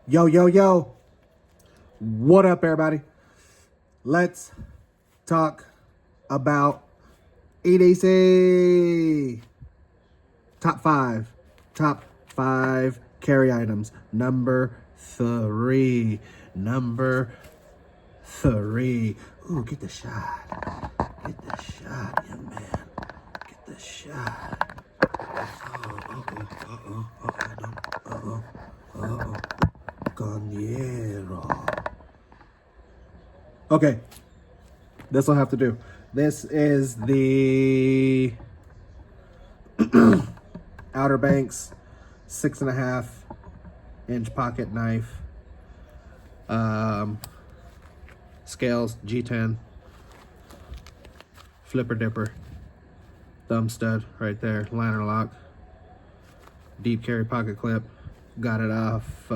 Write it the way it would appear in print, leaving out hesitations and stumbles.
Yo, yo, yo. What up, everybody? Let's talk about EDC. Top five carry items. Number three. Ooh, get the shot. Get the shot, young man. Get the shot. Cañero. Okay, this will have to do. This is the OuterBanks 6.5-inch pocket knife. Scales G10. Flipper dipper. Thumb stud right there. Liner lock. Deep carry pocket clip. Got it off